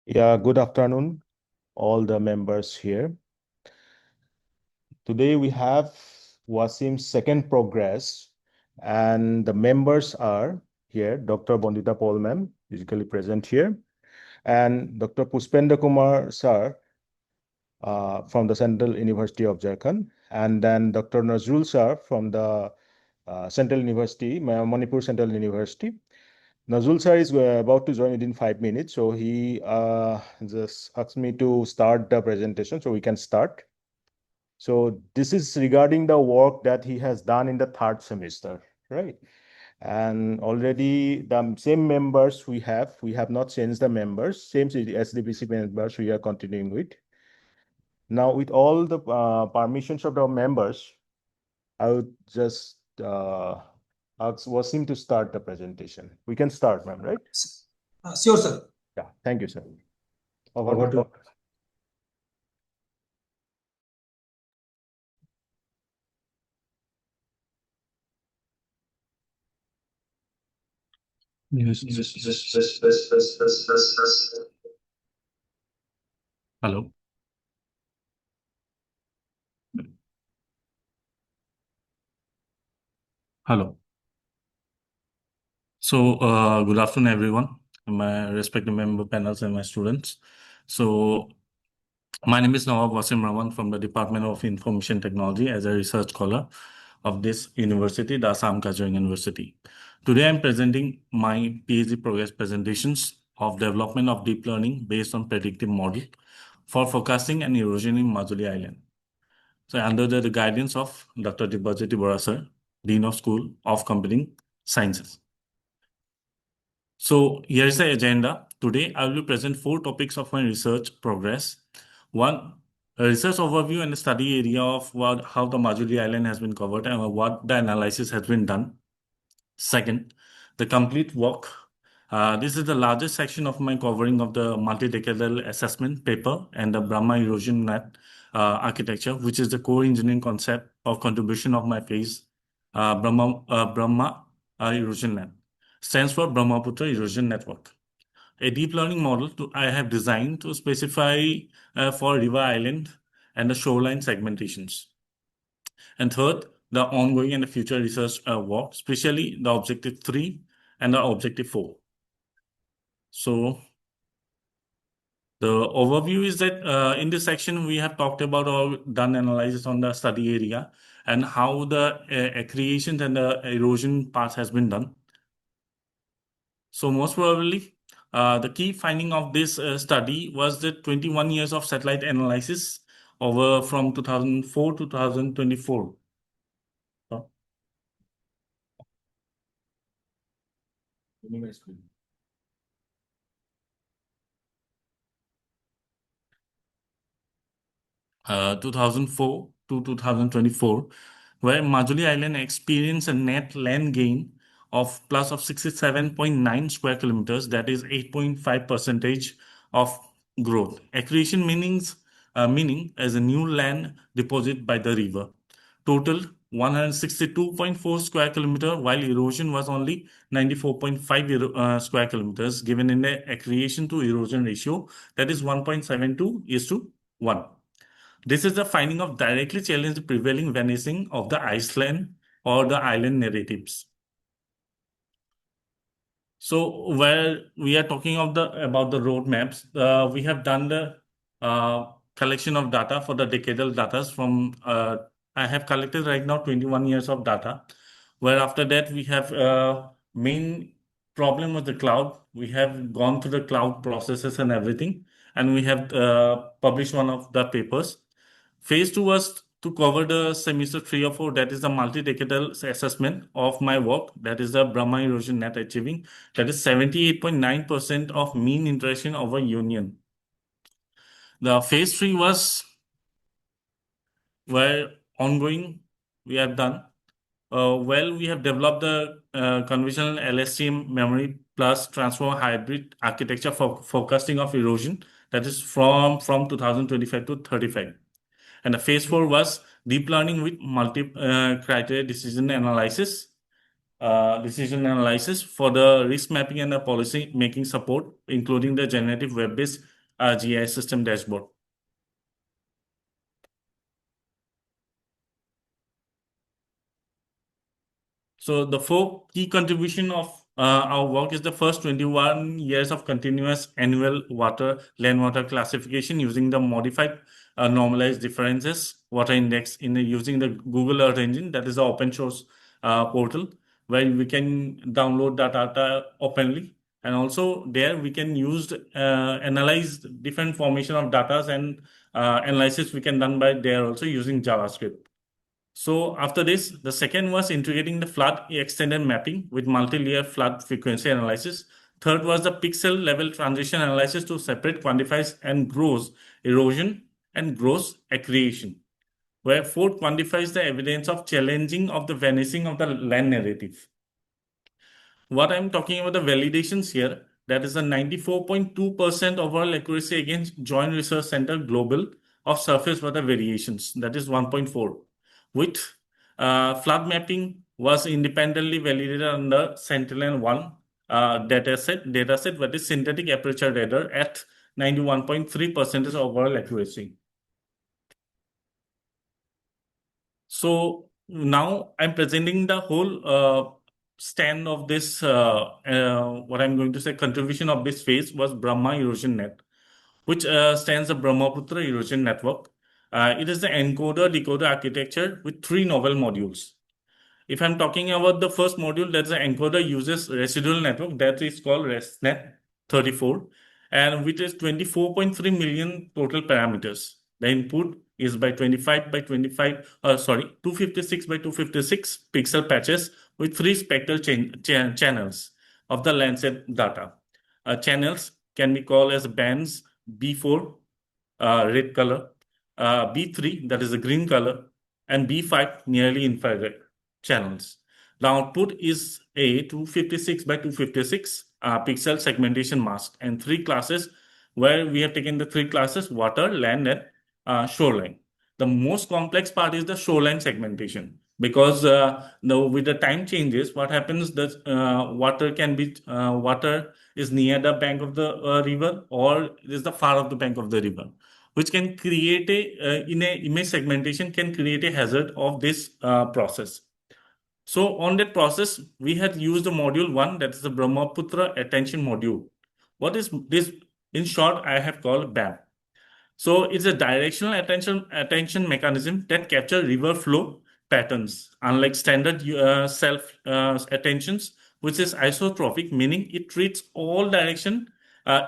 Yeah, good afternoon, all the members here. Today we have Wasim's second progress, and the members are here. Dr. Bondita Paul ma'am, physically present here, and Dr. Puspendra Kumar sir from the Central University of Jharkhand, and then Dr. Nazrul sir from the Central University, Manipur Central University. Nazrul sir is about to join within 5 minutes, so he just asked me to start the presentation so we can start. So this is regarding the work that he has done in the third semester, right? And already the same members we have not changed the members, same SDPC members we are continuing with. Now with all the permissions of the members, I would just ask Wasim to start the presentation. We can start, ma'am, right? Sure, sir. Yeah, thank you, sir. Over to Yes. Hello. Hello. So, good afternoon, everyone, my respected member panels and my students. So, my name is Nawab Wasim Rahman from the Department of Information Technology as a research scholar of this university, the Assam Kazira University. Today, I'm presenting my PhD progress presentations of development of deep learning based on predictive model for forecasting and erosion in Majuli Island. So, under the guidance of Dr. Dibajyoti Bora sir, Dean of School of Computing Sciences. So here is the agenda. Today, I will present 4 topics of my research progress. One, a research overview and a study area of how the Majuli Island has been covered and what the analysis has been done. Second, the complete work. This is the largest section of my covering of the multi-decadal assessment paper and the Brahma erosion net architecture, which is the core engineering concept of contribution of my phase Brahma erosion net. Stands for Brahmaputra Erosion Network. A deep learning model I have designed to specify for river island and the shoreline segmentations. And third, the ongoing and the future research work, especially the objective 3 and the objective 4. So the overview is that in this section, we have talked about or done analysis on the study area and how the accretion and the erosion part has been done. So most probably, the key finding of this study was that 21 years of satellite analysis over from 2004 to 2024. 2004 to 2024, where Majuli Island experienced a net land gain of plus of 67.9 square kilometers, that is 8.5% of growth. Accretion meaning as a new land deposit by the river. Total 162.4 square kilometer, while erosion was only 94.5 square kilometers, given in the accretion to erosion ratio, that is 1.72:1. This is the finding of directly challenge the prevailing vanishing of the Iceland or the island narratives. So where we are talking of about the roadmaps, we have done the collection of data for the decadal data from I have collected right now 21 years of data, where after that we have main problem with the cloud. We have gone through the cloud processes and everything, and we have published one of the papers. Phase 2 was to cover the semester 3 or 4, that is the multi-decadal assessment of my work, that is the Brahma erosion net achieving, that is 78.9% of mean interaction over union. The phase 3 was where ongoing we have done. Well, we have developed the conventional LSTM memory plus transformer hybrid architecture for forecasting of erosion, that is from 2025 to 35. And the phase 4 was deep learning with multi-criteria decision analysis for the risk mapping and the policy making support, including the generative web-based GIS system dashboard. So the four key contribution of our work is the first 21 years of continuous annual land water classification using the modified normalized differences water index using the Google Earth Engine, that is the open source portal where we can download that data openly, and also there we can use analyze different formation of data, and analysis we can done by there also using JavaScript. So after this, the second was integrating the flood extended mapping with multi-layer flood frequency analysis. Third was the pixel level transition analysis to separate quantifies and gross erosion and gross accretion, where fourth quantifies the evidence of challenging of the vanishing of the land narrative. What I'm talking about the validations here, that is a 94.2% overall accuracy against Joint Research Center Global of surface water variations, that is 1.4. With flood mapping was independently validated under Sentinel-1 dataset, that is synthetic aperture radar at 91.3% overall accuracy. So now I'm presenting the whole stand of this, what I'm going to say, contribution of this phase was Brahma Erosion Net, which stands the Brahmaputra Erosion Network. It is the encoder-decoder architecture with 3 novel modules. If I'm talking about the first module, that's the encoder uses residual network, that is called ResNet 34, and which is 24.3 million total parameters. The input is by 25 by 25, 256 by 256 pixel patches with 3 spectral channels of the Landsat data. Channels can be called as bands B4, red color, B3, that is the green color, and B5, nearly infrared channels. The output is a 256 by 256 pixel segmentation mask, and 3 classes, where we have taken the 3 classes: water, land, and shoreline. The most complex part is the shoreline segmentation, because with the time changes, what happens that water is near the bank of the river, or it is the far of the bank of the river, which can create in a image segmentation can create a hazard of this process. So on that process, we had used the module 1, that is the Brahmaputra attention module. What is this? In short, I have called BAM. So it's a directional attention mechanism that captures river flow patterns, unlike standard self attentions, which is isotropic, meaning it treats all direction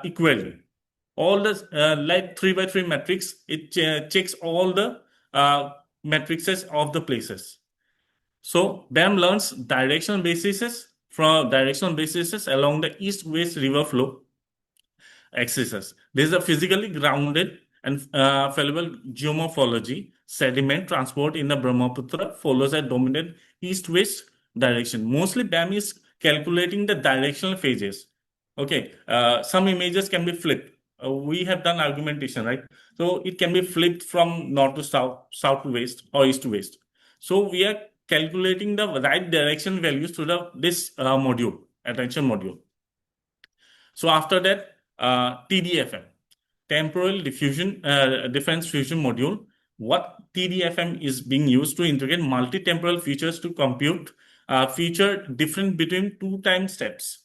equally. All the like 3x3 matrix, it checks all the matrices of the places. So BAM learns directional bases along the east-west river flow axes. This is a physically grounded and fallible geomorphology. Sediment transport in the Brahmaputra follows a dominant east-west direction. Mostly BAM is calculating the directional phases. Okay, some images can be flipped. We have done argumentation, right? So it can be flipped from north to south, south to west, or east to west. So we are calculating the right direction values through this module, attention module. So after that, TDFM, temporal difference fusion module. What TDFM is being used to integrate multi-temporal features to compute feature difference between 2 time steps,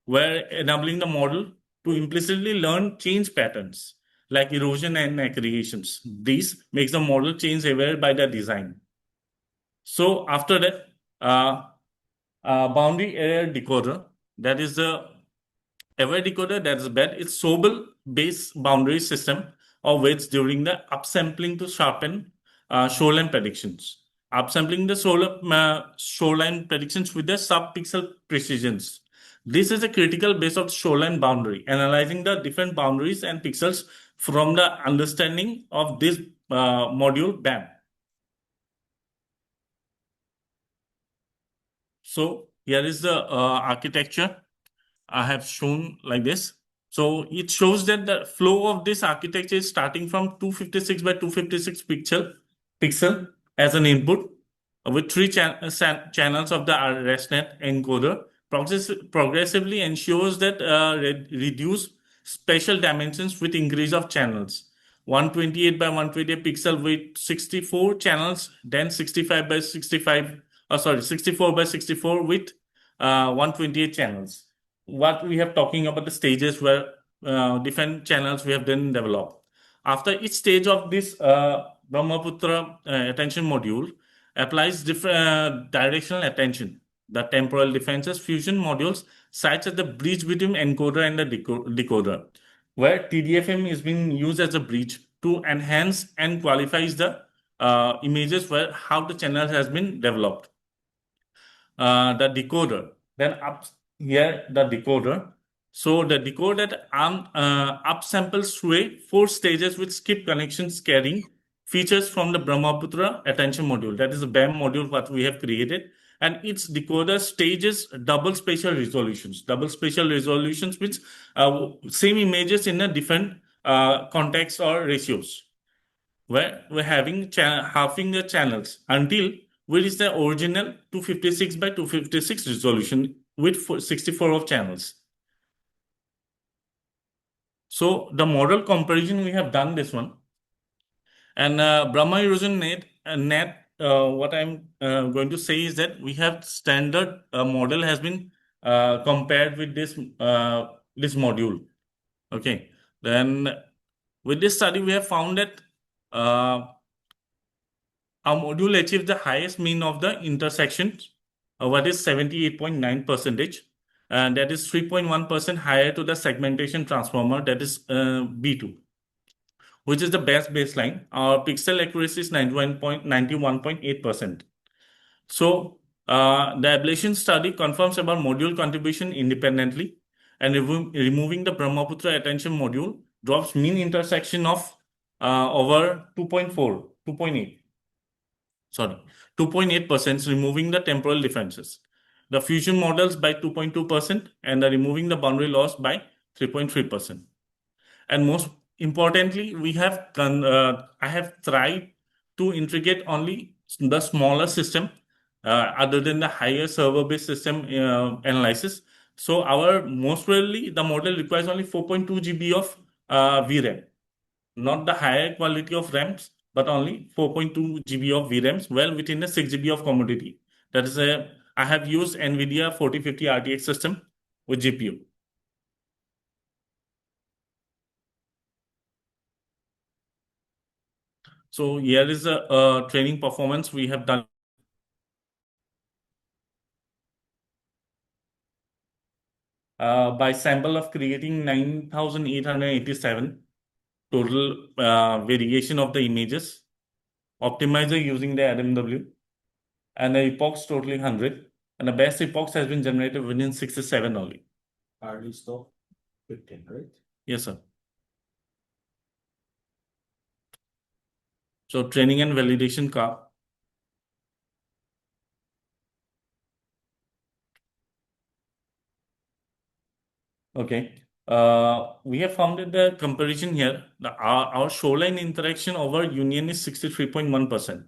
where enabling the model to implicitly learn change patterns like erosion and accretions. This makes the model change aware by the design. So after that, boundary area decoder, that is the aware decoder, that is bad. It's Sobel based boundary system of weights during the upsampling to sharpen shoreline predictions. Upsampling the shoreline predictions with the sub-pixel precisions. This is a critical base of shoreline boundary, analyzing the different boundaries and pixels from the understanding of this module BAM. So here is the architecture I have shown like this. So it shows that the flow of this architecture is starting from 256 by 256 pixel as an input, with 3 channels of the ResNet encoder progressively ensures that reduced spatial dimensions with increase of channels. 128 by 128 pixel with 64 channels, then 65 by 65, 64 by 64 with 128 channels. What we have talking about the stages where different channels we have then developed. After each stage of this Brahmaputra attention module applies different directional attention. The temporal differences fusion modules such as the bridge between encoder and the decoder, where TDFM is being used as a bridge to enhance and qualifies the images where how the channel has been developed. The decoder, then up here the decoder. So the decoder upsamples through 4 stages with skip connections carrying features from the Brahmaputra attention module. That is the BAM module what we have created. And its decoder stages double spatial resolutions. Double spatial resolutions means same images in a different context or ratios, where we're having halving the channels until we reach the original 256 by 256 resolution with 64 of channels. So the model comparison, we have done this one. And Brahma Erosion net, what I'm going to say is that we have standard model has been compared with this module. Okay. Then with this study, we have found that our module achieves the highest mean of the intersection, what is 78.9%, and that is 3.1% higher to the segmentation transformer, that is B2, which is the best baseline. Our pixel accuracy is 91.8%. So the ablation study confirms about module contribution independently, and removing the Brahmaputra attention module drops mean intersection of over 2.8%, removing the temporal differences. The fusion models by 2.2% and the removing the boundary loss by 3.3%. And most importantly, I have tried to integrate only the smaller system other than the higher server-based system analysis. So most probably the model requires only 4.2 GB of VRAM, not the higher quality of RAMs, but only 4.2 GB of VRAMs, well within the 6 GB of commodity. That is I have used NVIDIA 4050 RTX system with GPU. So here is a training performance we have done. By sample of creating 9,887 total variation of the images, optimizer using the RMW, and the epochs totally 100, and the best epochs has been generated within 67 only. Hardly stop 15, right? Yes, sir. So training and validation car. Okay. We have found that the comparison here, our shoreline interaction over union is 63.1%.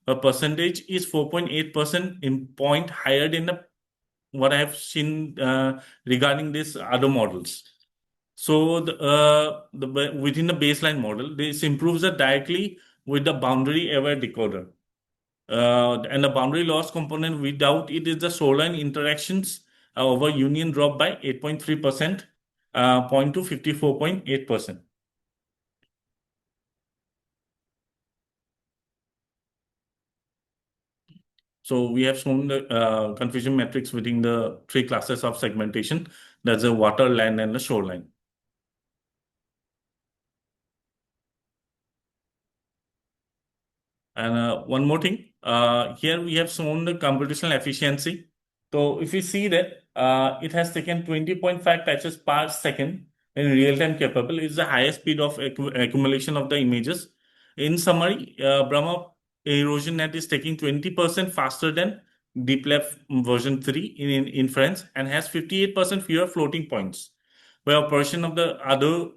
The percentage is 4.8% in point higher than what I have seen regarding these other models. So within the baseline model, this improves it directly with the boundary aware decoder. And the boundary loss component without it is the shoreline interactions over union drop by 8.3%, point to 54.8%. So we have shown the confusion metrics within the 3 classes of segmentation. That's the water, land, and the shoreline. And one more thing, here we have shown the computational efficiency. So if you see that it has taken 20.5 patches per second in real-time capable, is the highest speed of accumulation of the images. In summary, Brahma Erosion Net is taking 20% faster than DeepLab version 3 in inference and has 58% fewer floating points by operation of the other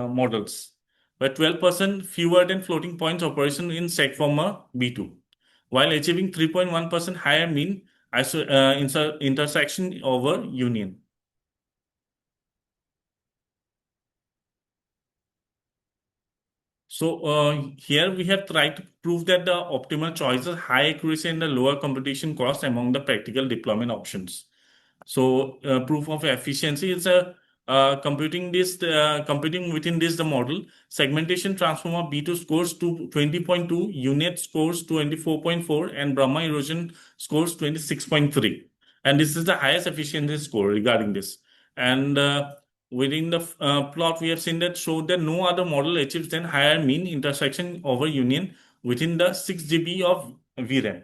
models, by 12% fewer than floating points operation in SegFormer B2, while achieving 3.1% higher mean intersection over union. So here we have tried to prove that the optimal choice is high accuracy and the lower computation cost among the practical deployment options. So proof of efficiency is computing within this the model segmentation transformer B2 scores to 20.2, unit scores 24.4, and Brahma erosion scores 26.3. And this is the highest efficiency score regarding this. And within the plot, we have seen that showed that no other model achieves then higher mean intersection over union within the 6 GB of VRAM.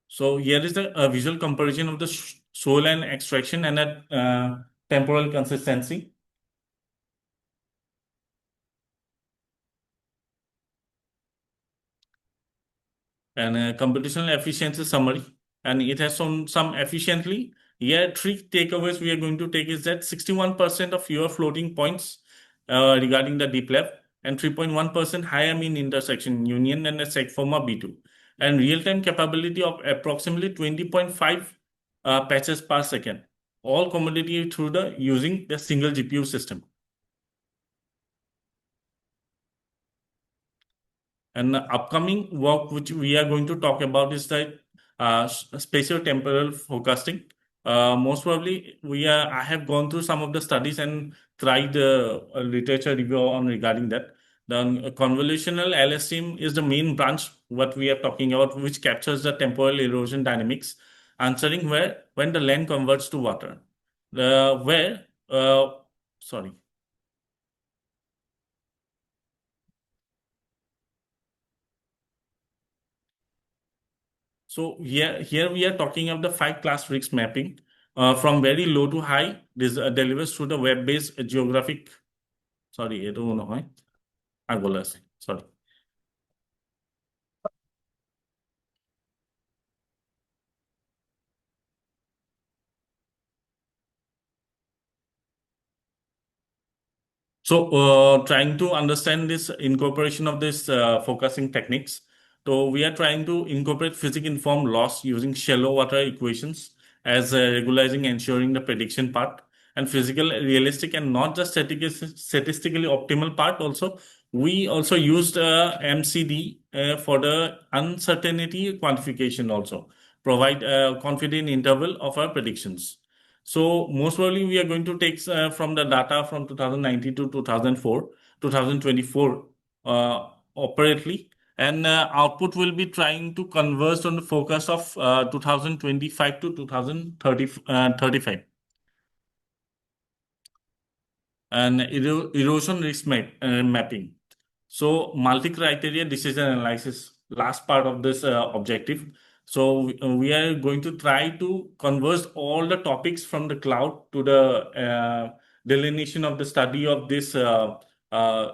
So here is the visual comparison of the soil and extraction and temporal consistency. And computational efficiency summary. And it has shown some efficiently. Here, three takeaways we are going to take is that 61% of fewer floating points regarding the deep left and 3.1% higher mean intersection union and a segforma B2. And real-time capability of approximately 20.5 patches per second. All commodity through the using the single GPU system. And the upcoming work which we are going to talk about is the spatio-temporal forecasting. Most probably, I have gone through some of the studies and tried the literature review on regarding that. The convolutional LSTM is the main branch what we are talking about, which captures the temporal erosion dynamics, answering when the land converts to water. Sorry. So here we are talking of the 5-class risk mapping from very low to high. This delivers through the web-based geographic. Sorry, I don't know why. I will say sorry. So trying to understand this incorporation of this focusing techniques. So we are trying to incorporate physics-informed loss using shallow water equations as regularizing ensuring the prediction part and physical realistic and not just statistically optimal part also. We also used MCD for the uncertainty quantification also, provide a confident interval of our predictions. So most probably we are going to take from the data from 2019 to 2024 operately, and output will be trying to converge on the focus of 2025 to 2035. And erosion risk mapping. So multi-criteria decision analysis, last part of this objective. So we are going to try to converge all the topics from the cloud to the delineation of the study of this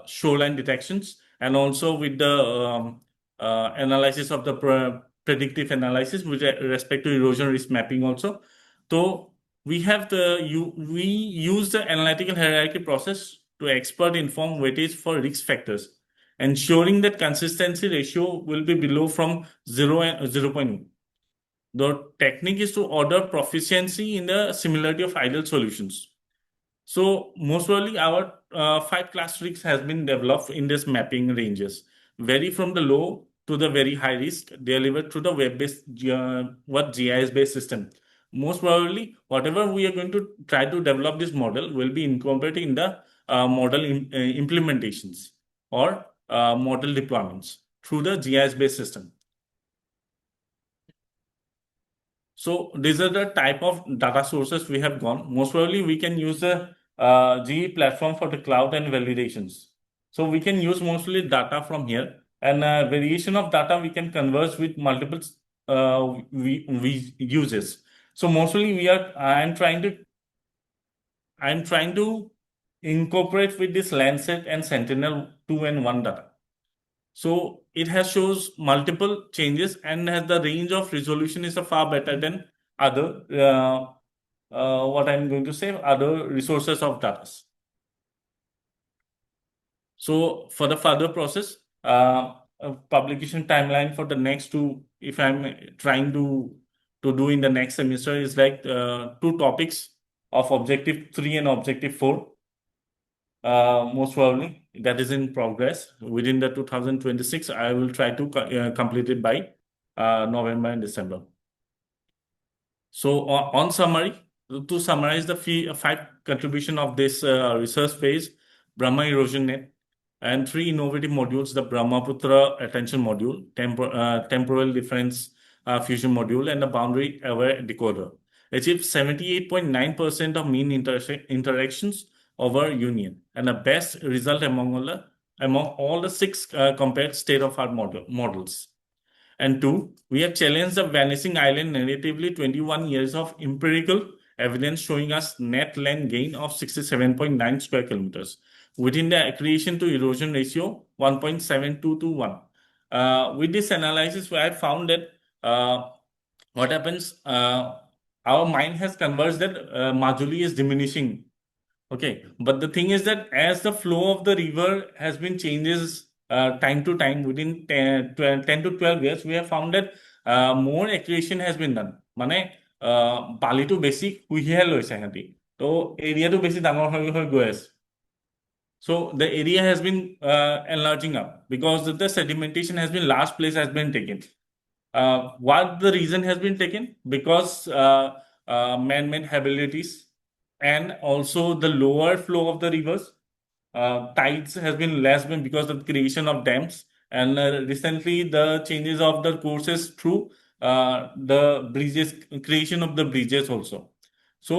shoreline detections, and also with the analysis of the predictive analysis with respect to erosion risk mapping also. So we use the analytical hierarchy process to expert inform weightage for risk factors, ensuring that consistency ratio will be below from 0 and 0.1. The technique is to order proficiency in the similarity of ideal solutions. So most probably our 5-class risks has been developed in this mapping ranges, vary from the low to the very high risk delivered through the web-based GIS-based system. Most probably, whatever we are going to try to develop this model will be incorporated in the model implementations or model deployments through the GIS-based system. So these are the type of data sources we have gone. Most probably, we can use the GE platform for the cloud and validations. So we can use mostly data from here, and variation of data we can converge with multiple we uses. So mostly I'm trying to incorporate with this Lancet and Sentinel 2 and 1 data. So it has shows multiple changes and has the range of resolution is a far better than other what I'm going to say other resources of data. So for the further process, publication timeline for the next two, if I'm trying to do in the next semester is like 2 topics of objective 3 and objective 4. most probably. That is in progress. Within the 2026, I will try to complete it by November and December. So on summary, to summarize the five contribution of this research phase, Brahma erosion net, and three innovative modules: the Brahmaputra attention module, temporal difference fusion module, and the boundary aware decoder, achieved 78.9% of mean interactions over union, and the best result among all the six compared state-of-art models. And two, we have challenged the vanishing island narratively 21 years of empirical evidence showing us net land gain of 67.9 square kilometers within the accretion to erosion ratio 1.72 to 1. With this analysis, I found that what happens, our mind has converged that Majuli is diminishing. Okay, but the thing is that as the flow of the river has been changes time to time within 10 to 12 years, we have found that more accretion has been done. মানে বালিটো বেছি কুহিহে লৈছে সিহঁতি তো এৰিয়াটো বেছি ডাঙৰ হৈ গৈ আছে. So the area has been enlarging up because the sedimentation has been large place has been taken. What the reason has been taken? Because man-made habilities and also the lower flow of the rivers. Tides has been less been because of the creation of dams, and recently the changes of the courses through the bridges, creation of the bridges also. So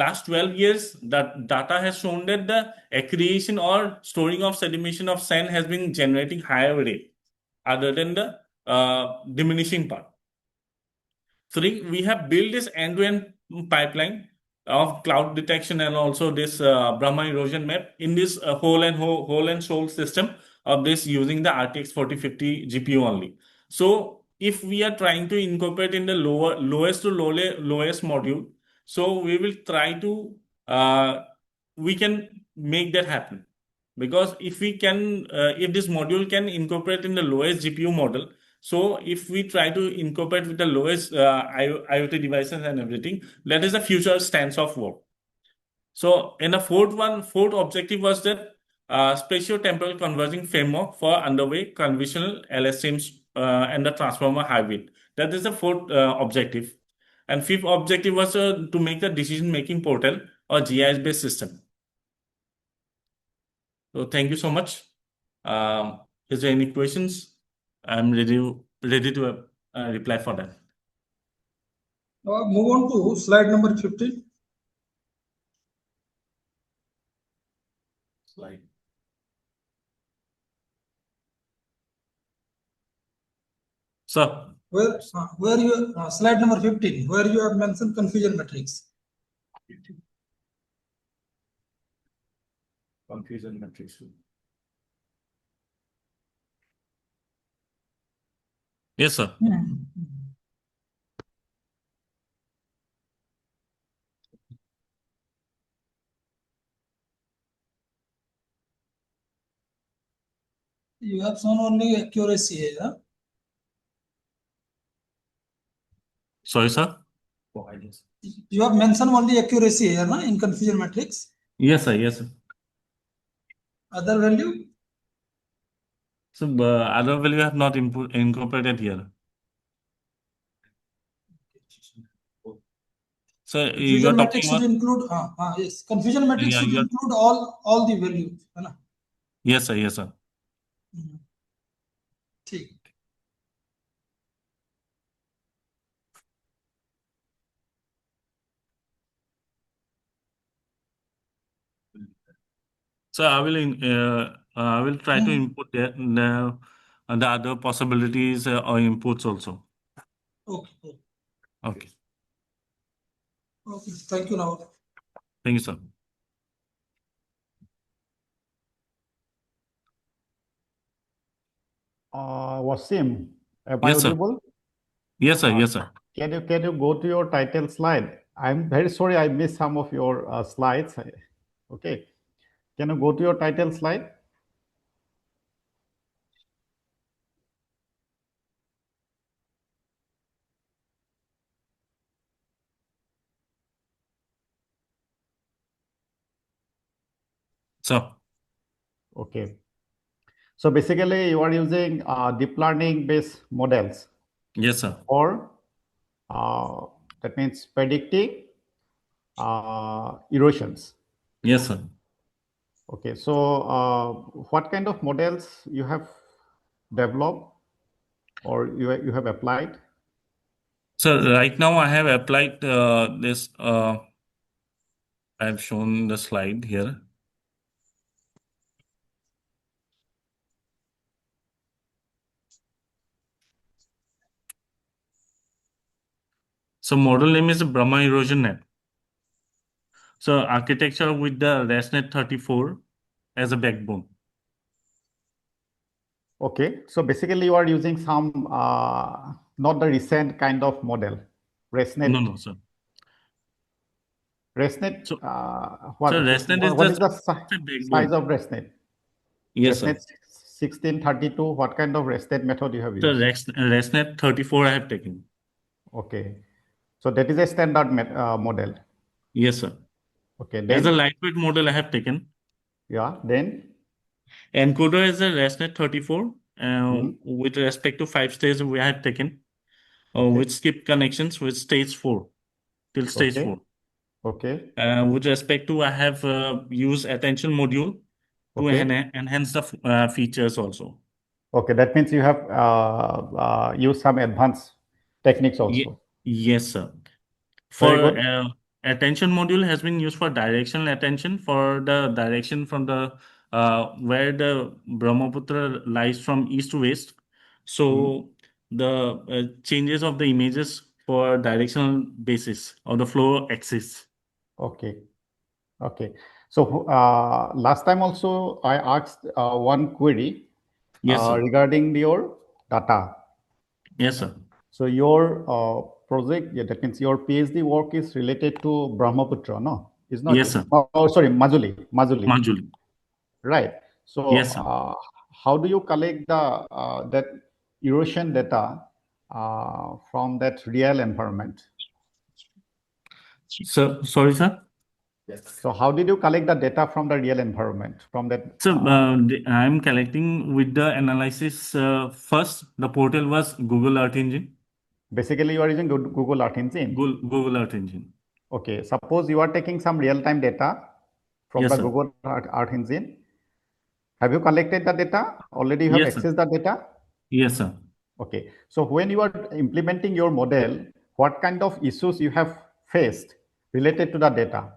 last 12 years, that data has shown that the accretion or storing of sedimentation of sand has been generating higher rate other than the diminishing part. Three, we have built this end-to-end pipeline of cloud detection and also this Brahma erosion map in this whole and soul system of this using the RTX 4050 GPU only. So if we are trying to incorporate in the lowest to lowest module, so we will try to we can make that happen, because if we can if this module can incorporate in the lowest GPU model, so if we try to incorporate with the lowest IoT devices and everything, that is the future stance of work. So in the fourth objective was that spatio-temporal converging framework for underway conventional LSTMs and the transformer hybrid. That is the fourth objective. And fifth objective was to make the decision-making portal or GIS-based system. So thank you so much. Is there any questions? I'm ready to reply for that. Move on to slide number 15. Slide. Sir. Where you slide number 15, where you have mentioned confusion matrix. Confusion matrix. Yes, sir. You have shown only accuracy here. Huh? Sorry, sir. You have mentioned only accuracy here, no? In confusion matrix. Yes, sir. Yes, sir. Other value? So other value have not incorporated here. So you are Confusion matrix talking should about include yes. Confusion matrix should include all the values. Right? Yes, sir. Yes, sir. ठीक. So I will try to input the other possibilities or inputs also. Okay. Okay. Okay. Thank you now. Thank you, sir. Wasim, am I Yes, sir. audible? Yes, sir. Yes, sir. Can you go to your title slide? I'm very sorry I missed some of your slides. Okay. Can you go to your title slide? So, Okay. So basically, you are using deep learning based models yes, sir. for that means predicting erosions. Yes, sir. Okay. So what kind of models you have developed or you have applied? So right now I have applied this. I've shown the slide here. So model name is Brahma Erosion Net. So architecture with the ResNet 34 as a backbone. Okay. So basically, you are using some not the recent kind of model, No, ResNet. no, sir. ResNet. So, What ResNet is what is just the a size backbone. of ResNet? Yes, sir. ResNet 1632. What kind of ResNet method you have So used? ResNet 34 I have taken. Okay. So that is a standard model. Yes, sir. Okay. As a Then, lightweight model I have taken. yeah. Then, Encoder is a ResNet 34. hmm, With respect to 5 stages we have taken. okay. With skip connections with stage 4 till stage Okay. 4. Okay. With respect to, I have used attention module to Okay. enhance the features also. Okay. That means you have used some advanced techniques Ye also. yes, sir. Very For good. attention module has been used for directional attention for the direction from the where the Brahmaputra lies from east to west. Hmm. So the changes of the images for directional basis of the flow axis. Okay. Okay. So last time also I asked one query Yes, sir. regarding your data. Yes, sir. So your project, yeah, that means your PhD work is related to Brahmaputra, no? Is not Yes, it? sir. Oh, sorry, Majuli, Majuli. right? So Yes, sir. how do you collect the that erosion data from that real environment? So sorry, sir. So how did you collect the data from the real environment from that? So I'm collecting with the analysis first. The portal was Google Earth Engine. Basically, you are using Google Earth Engine. Google Earth Engine. Okay, suppose you are taking some real-time data from Yes, the sir. Google Earth Engine. Have you collected the data? Already you have Yes, sir. accessed the data? Yes, sir. Okay. So when you are implementing your model, what kind of issues you have faced related to the data?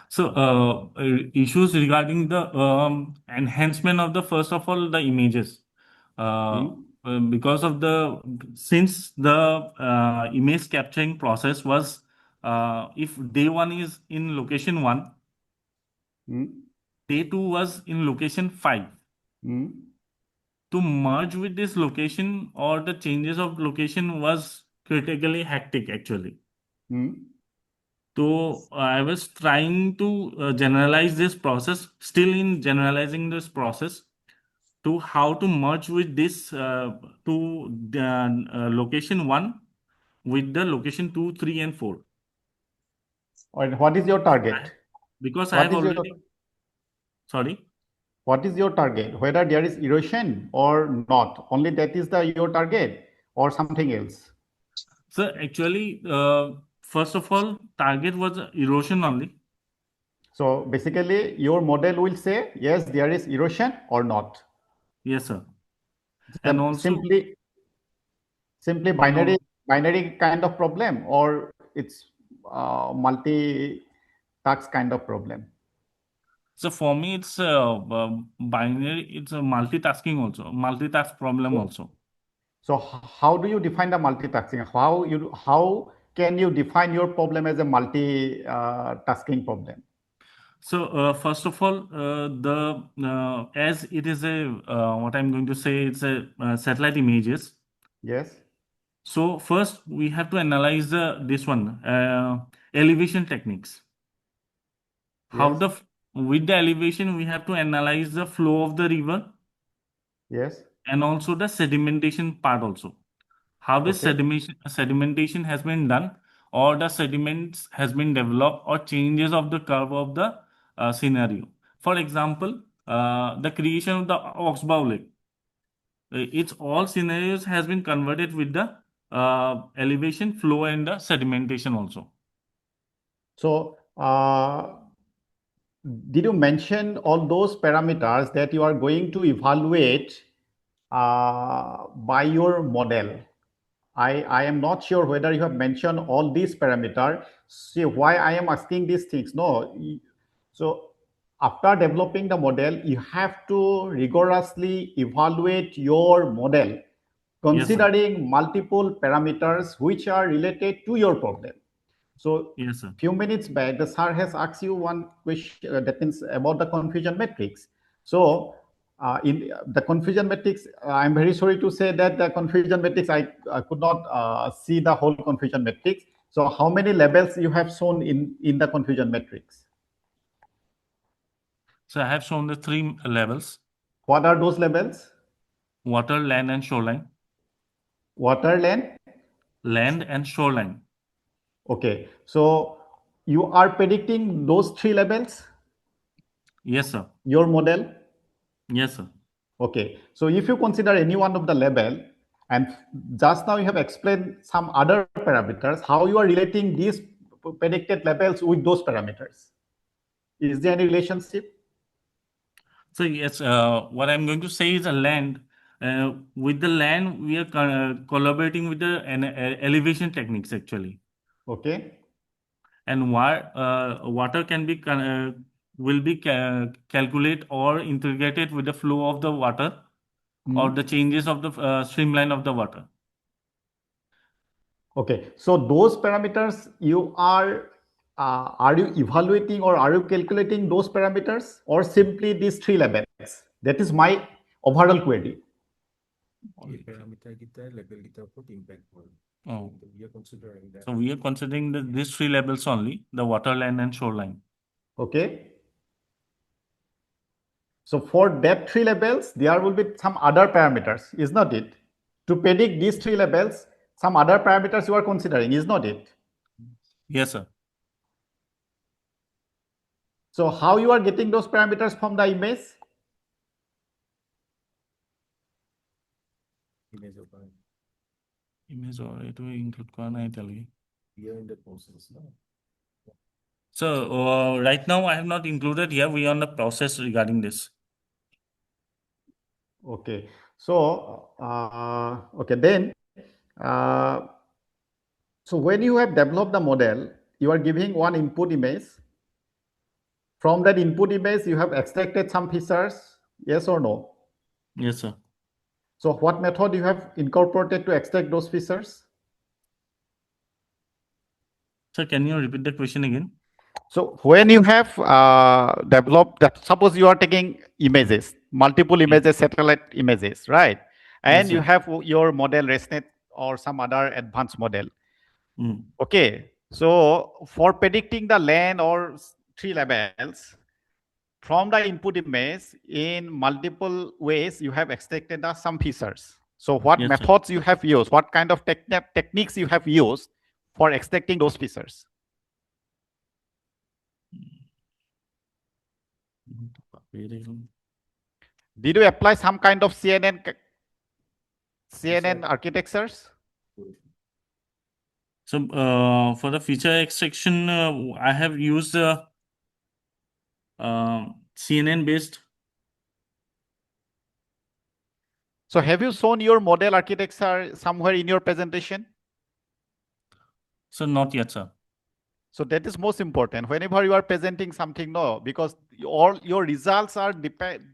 So issues regarding the enhancement of the first of all the images. Hmm? Because of the since the image capturing process was if day one is in location 1, Hmm? day 2 was in location 5. Hmm? To merge with this location or the changes of location was critically hectic actually. Hmm? So I was trying to generalize this process, still in generalizing this process to how to merge with this to the location 1 with the location 2, 3, and 4. And what is your I, target? because I What have is your already, sorry. what is your target? Whether there is erosion or not? Only that is the your target or something else? So actually, first of all, target was erosion only. So basically, your model will say yes, there is erosion or not. Yes, sir. And also, Simply and all. binary kind of problem, or it's multi task kind of problem. So for me, it's binary. It's a multitasking also, multitask problem So also. so how do you define the multitasking? How can you define your problem as a multi tasking problem? So first of all, the as it is a what I'm going to say, it's a satellite images. Yes, So first we have to analyze this one elevation techniques. How yes, the with the elevation we have to analyze the flow of the river yes. and also the sedimentation part also. How this Okay, sedimentation has been done or the sediments has been developed or changes of the curve of the scenario. For example, the creation of the oxbow lake. Its all scenarios has been converted with the elevation, flow, and the sedimentation also. So, did you mention all those parameters that you are going to evaluate by your model? I am not sure whether you have mentioned all these parameters. See why I am asking these things. No, so after developing the model, you have to rigorously evaluate your model, Yes, sir. considering multiple parameters which are related to your problem. So Yes, sir. few minutes back, the sir has asked you one question that means about the confusion matrix. So in the confusion matrix, I'm very sorry to say that the confusion matrix, I could not see the whole confusion matrix. So how many levels you have shown in the confusion matrix? So I have shown the 3 levels: What are those levels? water, land, and shoreline. Water, Land and shoreline. Okay. So you are predicting those 3 levels, Yes, sir. your model? Yes, sir. Okay, so if you consider any one of the level, and just now you have explained some other parameters, how you are relating these predicted levels with those parameters? Is there any relationship? So yes, what I'm going to say is a land. With the land, we are collaborating with the elevation techniques actually. Okay. And water can be will be calculate or integrated with the flow of the water or the changes of the streamline of the water. Okay, so those parameters are you evaluating or are you calculating those parameters or simply these 3 levels? That is my overall query. Oh. So we are considering these 3 levels only: the water, land, and shoreline. Okay. So for that 3 levels, there will be some other parameters, is not it? To predict these 3 levels, some other parameters you are considering, is not it? Yes, sir. So how you are getting those parameters from the image? Image or it will include Italy. Here in the process, no? So right now I have not included here. We are on the process regarding this. Okay. So okay, then so when you have developed the model, you are giving one input image. From that input image, you have extracted some features, yes or no? Yes, sir. So what method you have incorporated to extract those features? Sir, can you repeat the question again? So when you have developed that, suppose you are taking images, multiple images, satellite images, right? And Yes, you sir. have your model ResNet or some other advanced model. Mm. Okay. So for predicting the land or 3 levels, from the input image in multiple ways, you have extracted some features. So what Yes, sir. methods you have used, what kind of techniques you have used for extracting those features? Did you apply some kind of CNN architectures? So for the feature extraction, I have used CNN based. So have you shown your model architecture somewhere in your presentation? So not yet, sir. So that is most important. Whenever you are presenting something, no, because all your results are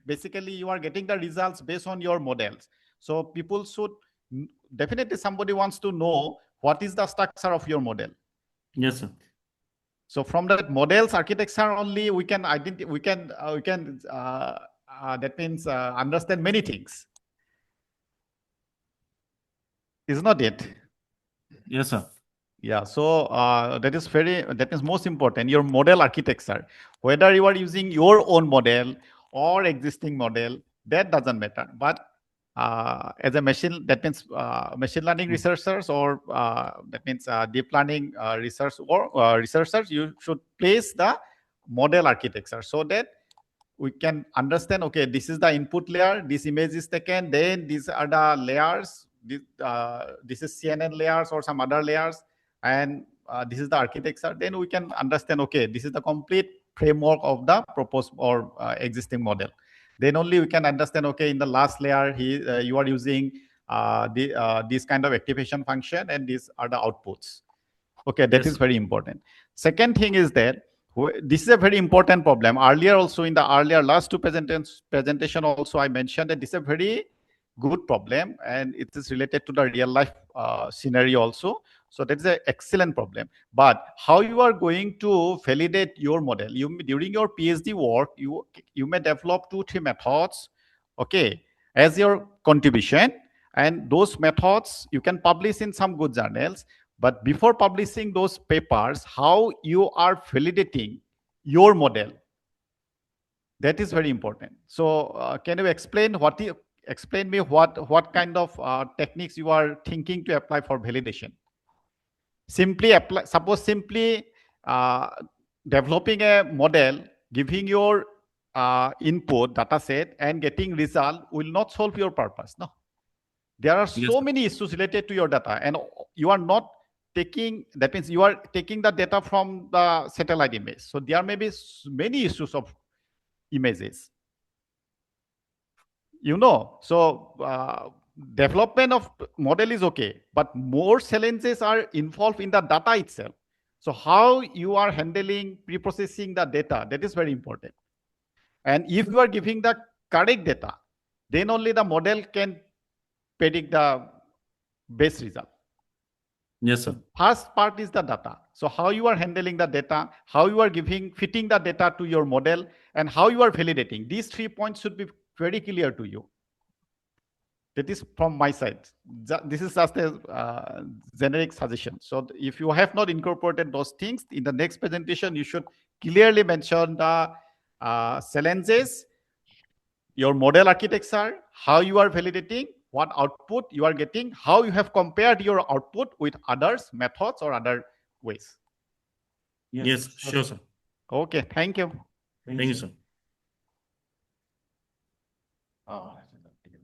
basically you are getting the results based on your models. So people should definitely, somebody wants to know what is the structure of your model. Yes, sir. So from that models architecture only we can identify, that means understand many things. Is not it? Yes, sir. Yeah, so that is most important, your model architecture. Whether you are using your own model or existing model, that doesn't matter. But as a machine, that means machine learning researchers or that means deep learning research or researchers, you should place the model architecture so that we can understand, okay, this is the input layer, this image is taken, then these are the layers, this is CNN layers or some other layers, and this is the architecture. Then we can understand, okay, this is the complete framework of the proposed or existing model. Then only we can understand, okay, in the last layer, you are using this kind of activation function, and these are the outputs. Okay, that is Yes. very important. Second thing is that this is a very important problem. Earlier also, in the earlier last two presentation also, I mentioned that this is a very good problem, and it is related to the real life scenario also. So that is an excellent problem. But how you are going to validate your model? During your PhD work, you may develop 2-3 methods, okay, as your contribution, and those methods you can publish in some good journals. But before publishing those papers, how you are validating your model, that is very important. So can you explain explain me what kind of techniques you are thinking to apply for validation? Simply apply, suppose simply developing a model, giving your input data set and getting result will not solve your purpose. No, there are Yes, so sir. many issues related to your data, and you are not taking, that means you are taking the data from the satellite image. So there may be many issues of images. So development of model is okay, but more challenges are involved in the data itself. So how you are handling pre-processing the data, that is very important. And if you are giving the correct data, then only the model can predict the best result. Yes, sir. First part is the data. So how you are handling the data, how you are fitting the data to your model, and how you are validating. These 3 points should be very clear to you. That is from my side. This is just a generic suggestion. So if you have not incorporated those things, in the next presentation, you should clearly mention the challenges, your model architecture, how you are validating, what output you are getting, how you have compared your output with others, methods, or other ways. Yes, sure, sir. Okay, thank you. Thank you, sir.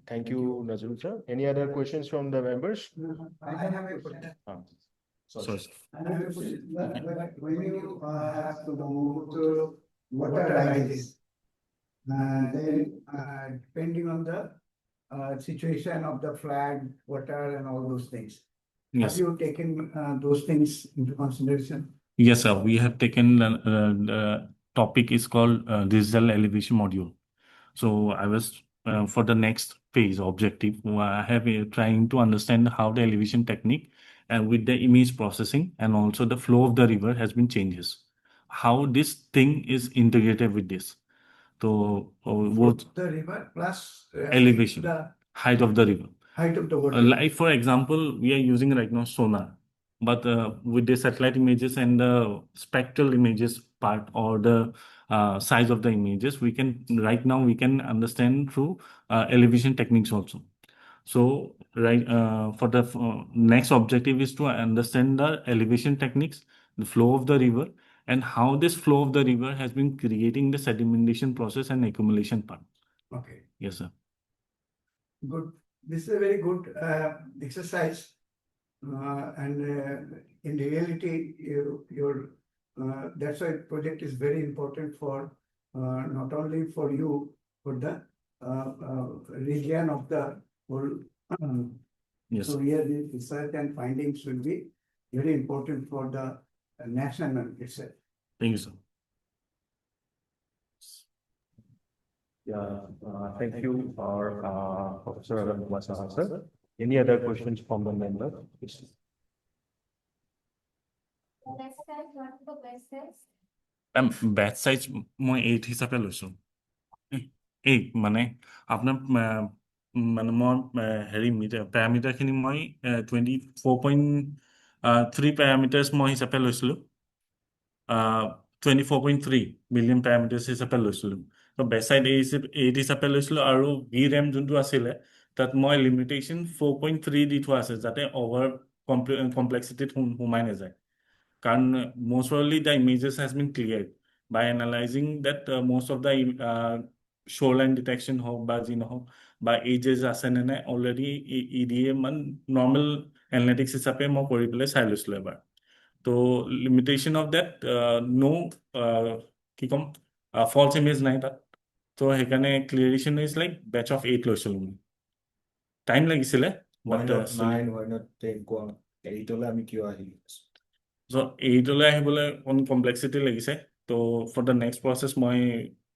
Thank you, Nazrul sir. Any other questions from the members? I have a question. Sorry, sir. I have a question. When you have to move to water rises, then depending on the situation of the flood, water, and all those things, have Yes. you taken those things into consideration? Yes, sir. We have taken the topic is called digital elevation module. So I was for the next phase objective, I have trying to understand how the elevation technique and with the image processing and also the flow of the river has been changes. How this thing is integrated with this. So what The river plus elevation, the height of the river. height of the water. Like for example, we are using right now sonar, but with the satellite images and the spectral images part or the size of the images, we can right now we can understand through elevation techniques also. So for the next objective is to understand the elevation techniques, the flow of the river, and how this flow of the river has been creating the sedimentation process and accumulation part. Okay, Yes, sir. good. This is a very good exercise, and in reality, that's why project is very important for not only for you, for the region of the whole. Yes, So sir. here the research and findings will be very important for the national itself. Thank you, sir. Yeah, thank you, Professor Kumar sir. Any other questions from the member? Batch size মই 8 হিচাপে লৈছো 8 মানে আপোনাৰ মানে মই হেৰি পেৰামিটাৰখিনি মই 24.3 parameters মই হিচাপে লৈছিলো 24.3 বিলিয়ন পেৰামিটাৰ্ছ হিচাপে লৈছিলো তো বেচ সাইজ 8 হিচাপে লৈছিলো আৰু ভি ৰেম যোনটো আছিলে তাত মই লিমিটেশ্যন 4.3 দি থোৱা আছে যাতে অভাৰ কমপ্লেক্সিটিত সোমাই নাযায় কাৰণ most probably the images has been cleared by analyzing that most of the shoreline detection হওক বা যি নহওক বা ages আছে নে নাই already EDA মান normal analytics হিচাপে মই কৰি পেলাই চাই লৈছিলোঁ এবাৰ তো limitation of that no কি ক'ম false image নাই তাত তো সেইকাৰণে clearation is like batch of 8 লৈছিলোঁ মই টাইম লাগিছিলে Why not 9, why not 10 কোৱা 8 লৈ আমি কিয় আহিলো So 8 লৈ আহিবলৈ অকণ কমপ্লেক্সিটি লাগিছে তো ফৰ দ্য নেক্সট প্ৰচেছ মই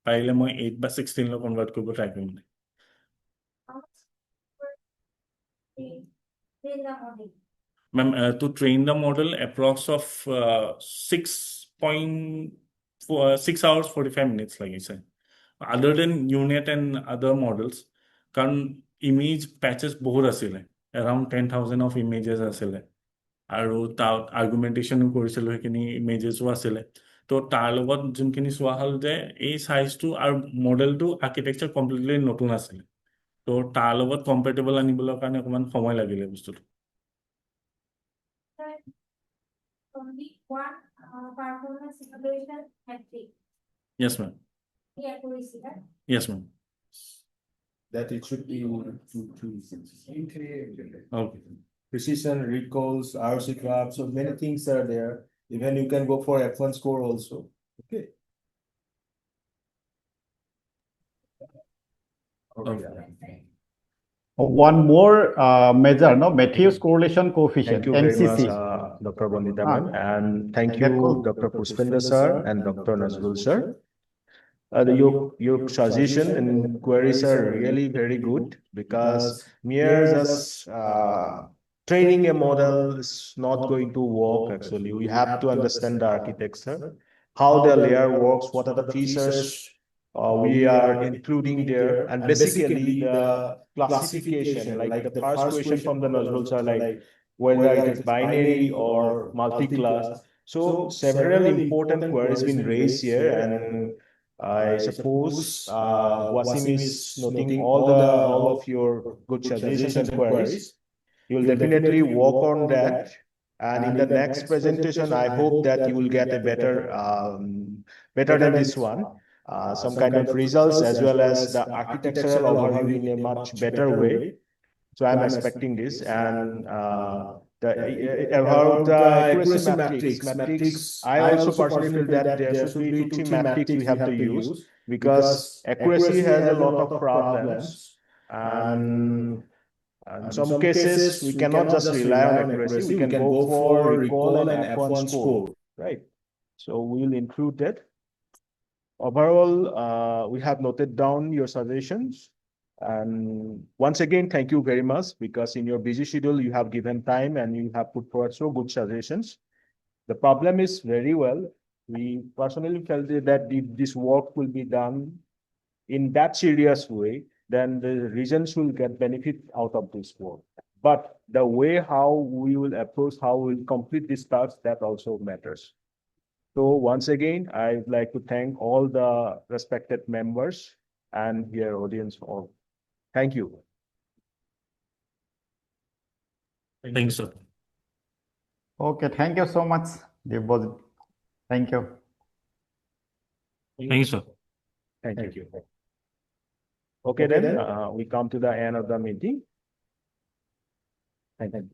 পাৰিলে মই 8 বা 16 লৈ কনভাৰ্ট কৰিব try Karim Ma'am, to train the model, approx of 6 hours 45 minutes like I said. Other than UNet and other models, কাৰণ image patches বহুত আছিলে around 10,000 of images আছিলে আৰু তাত আৰ্গুমেণ্টেশ্যনো কৰিছিলোঁ সেইখিনি ইমেজেছো আছিলে তো তাৰ লগত যোনখিনি চোৱা হ'ল যে এই চাইজটো আৰু মডেলটো আৰ্কিটেকচাৰ কমপ্লিটলি নতুন আছিলে তো তাৰ লগত কম্পেটেবল আনিবলৈ কাৰণে অকণমান সময় লাগিলে বস্তুটো Only one performance evaluation metric. Yes, ma'am. The accuracy, right? Yes, ma'am. that it should be Okay. precision, recalls, RC graphs, so many things are there. Even you can go for F1 score also. Okay. One more measure, no, Matthews correlation coefficient, Thank you very MCC. much, Dr. Bandita ma'am, and thank you, Dr. Puspender sir and Dr. Nazrul sir. Your suggestion and queries are really very good because mere just training a model is not going to work actually. We have to understand the architecture, how the layer works, what are the features we are including there, and basically the classification, like the first question from the Nazrul sir, like whether it is binary or multi-class. So several important queries been raised here, and I suppose Wasim is noting all of your good suggestions and queries. You will definitely work on that, and in the next presentation, I hope that you will get a better than this one, some kind of results as well as the architectural overview in a much better way. So I'm expecting this, and about the accuracy matrix, I also personally feel that there should be 2-3 matrix we have to use because accuracy has a lot of problems, and in some cases we cannot just rely on accuracy. We can go for recall and F1 score, right? So we will include that. Overall, we have noted down your suggestions. And once again, thank you very much because in your busy schedule, you have given time and you have put forward so good suggestions. The problem is very well. We personally felt that if this work will be done in that serious way, then the regions will get benefit out of this work. But the way how we will approach, how we will complete this task, that also matters. So once again, I'd like to thank all the respected members and your audience all. Thank you. Thanks, sir. Okay, thank you so much, Devbojit. Thank you. Thanks, sir. Thank you. Okay, then we come to the end of the meeting. Thank you.